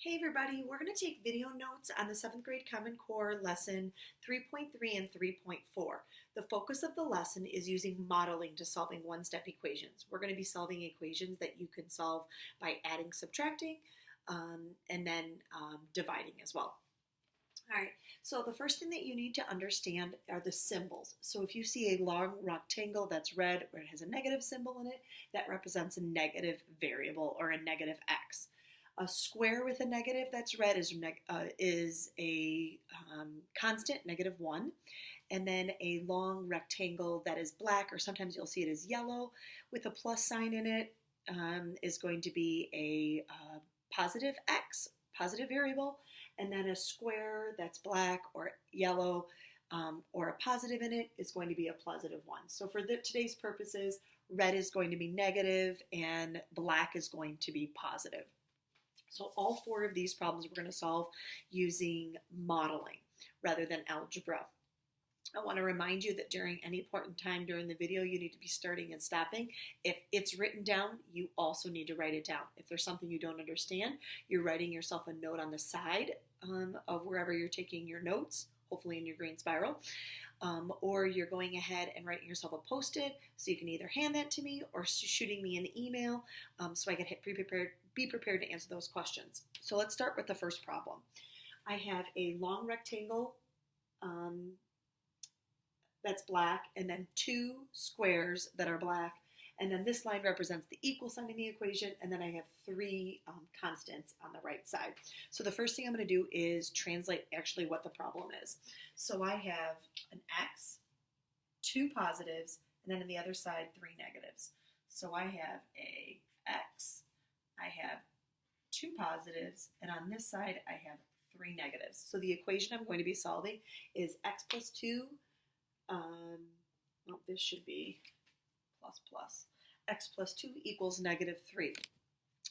Hey everybody, we're going to take video notes on the 7th grade Common Core lesson 3.3 and 3.4. The focus of the lesson is using modeling to solving one-step equations. We're going to be solving equations that you can solve by adding, subtracting, and then dividing as well. All right, so the first thing that you need to understand are the symbols. So if you see a long rectangle that's red or it has a negative symbol in it, that represents a negative variable or a negative x. A square with a negative that's red is a constant, -1. And then a long rectangle that is black, or sometimes you'll see it as yellow, with a plus sign in it, is going to be a positive x, positive variable. And then a square that's black or yellow or a positive in it is going to be a +1. So for today's purposes, red is going to be negative and black is going to be positive. So all four of these problems we're going to solve using modeling rather than algebra. I want to remind you that during any point in time during the video, you need to be starting and stopping. If it's written down, you also need to write it down. If there's something you don't understand, you're writing yourself a note on the side of wherever you're taking your notes, hopefully in your green spiral, or you're going ahead and writing yourself a post-it so you can either hand that to me or shooting me an email so I can be prepared to answer those questions. So let's start with the first problem. I have a long rectangle that's black and then two squares that are black, and then this line represents the equal sign in the equation, and then I have three constants on the right side. So the first thing I'm going to do is translate actually what the problem is. So I have an x, two positives, and then on the other side, three negatives. So I have a x, I have two positives, and on this side, I have three negatives. So the equation I'm going to be solving is x plus 2, this should be plus, x plus 2 equals -3.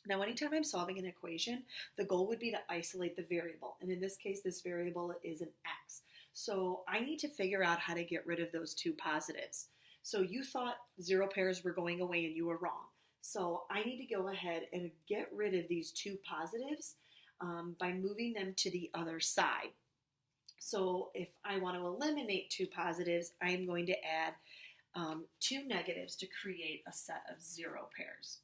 Now, anytime I'm solving an equation, the goal would be to isolate the variable. And in this case, this variable is an x. So I need to figure out how to get rid of those two positives. So you thought zero pairs were going away and you were wrong. So I need to go ahead and get rid of these two positives by moving them to the other side. So if I want to eliminate two positives, I am going to add two negatives to create a set of zero pairs.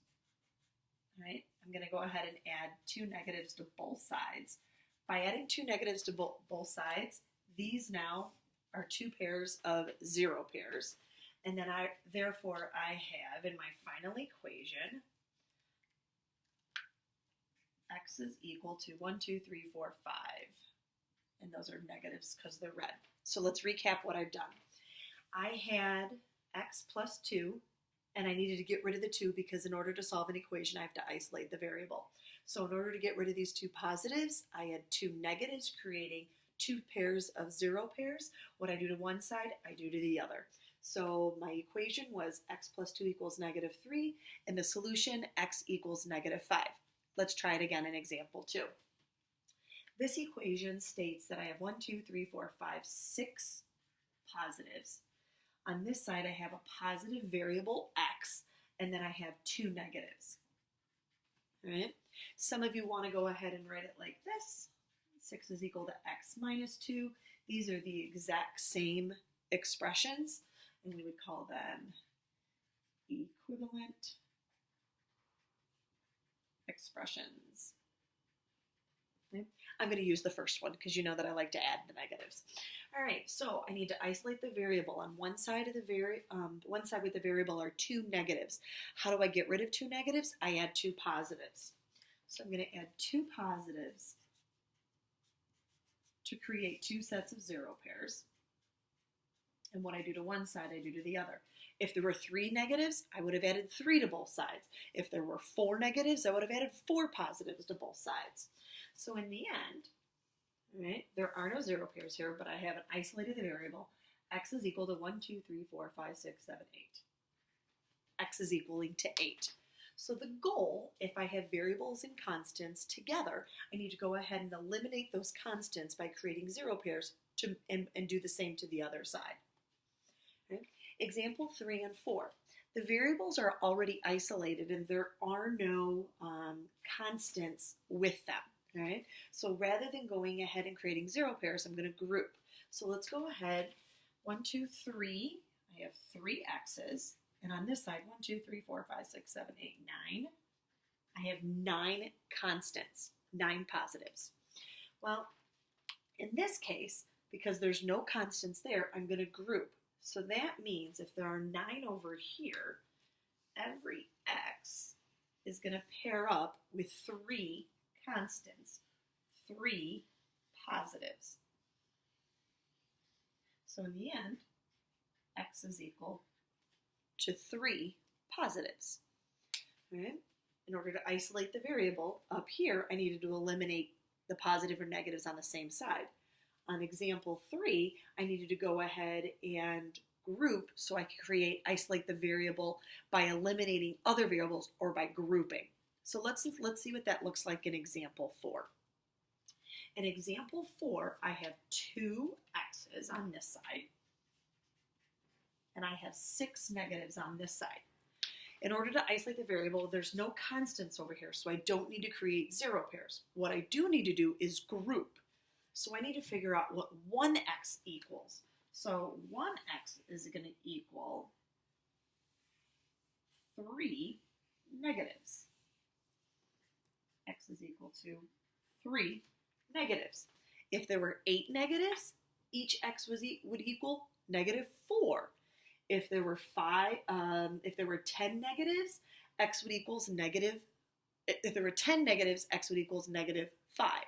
All right, I'm going to go ahead and add two negatives to both sides. By adding two negatives to both sides, these now are two pairs of zero pairs. And then therefore I have in my final equation, x is equal to 1, 2, 3, 4, 5. And those are negatives because they're red. So let's recap what I've done. I had x plus 2, and I needed to get rid of the 2 because in order to solve an equation, I have to isolate the variable. So in order to get rid of these two positives, I had two negatives, creating two pairs of zero pairs. What I do to one side, I do to the other. So my equation was x plus 2 equals -3, and the solution, x equals -5. Let's try it again in example 2. This equation states that I have 1, 2, 3, 4, 5, 6 positives. On this side, I have a positive variable x, and then I have two negatives. All right? Some of you want to go ahead and write it like this. 6 is equal to x minus 2. These are the exact same expressions, and we would call them equivalent expressions. Okay? I'm going to use the first one because you know that I like to add the negatives. All right, so I need to isolate the variable. On one side of the one side with the variable are two negatives. How do I get rid of two negatives? I add two positives. So I'm going to add two positives to create two sets of zero pairs. And what I do to one side, I do to the other. If there were three negatives, I would have added 3 to both sides. If there were 4 negatives, I would have added 4 positives to both sides. So in the end, right, there are no zero pairs here, but I haven't isolated the variable. X is equal to 1, 2, 3, 4, 5, 6, 7, 8. X is equaling to 8. So the goal, if I have variables and constants together, I need to go ahead and eliminate those constants by creating zero pairs and do the same to the other side. Okay? Example 3 and 4. The variables are already isolated and there are no constants with them. All right, so rather than going ahead and creating zero pairs, I'm going to group. So let's go ahead. 1, 2, 3. I have 3 x's. And on this side, 1, 2, 3, 4, 5, 6, 7, 8, 9. I have 9 constants, 9 positives. Well, in this case, because there's no constants there, I'm going to group. So that means if there are 9 over here, every x is going to pair up with 3 constants, 3 positives. So in the end, x is equal to 3 positives. All right? In order to isolate the variable, up here, I needed to eliminate the positive or negatives on the same side. On example 3, I needed to go ahead and group so I could isolate the variable by eliminating other variables or by grouping. So let's see what that looks like in example 4. In example 4, I have 2 x's on this side, and I have 6 negatives on this side. In order to isolate the variable, there's no constants over here, so I don't need to create zero pairs. What I do need to do is group. So I need to figure out what 1x equals. So 1x is going to equal 3 negatives. X is equal to 3 negatives. If there were 8 negatives, each x would equal -4. If there were 10 negatives, x would equals negative. If there were 10 negatives, x would equals -5.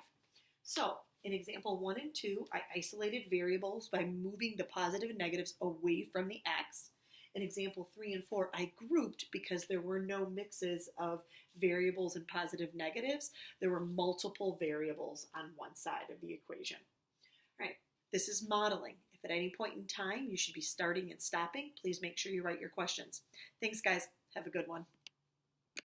So in example 1 and 2, I isolated variables by moving the positive and negatives away from the x. In example 3 and 4, I grouped because there were no mixes of variables and positive negatives. There were multiple variables on one side of the equation. All right, this is modeling. If at any point in time you should be starting and stopping, please make sure you write your questions. Thanks, guys. Have a good one.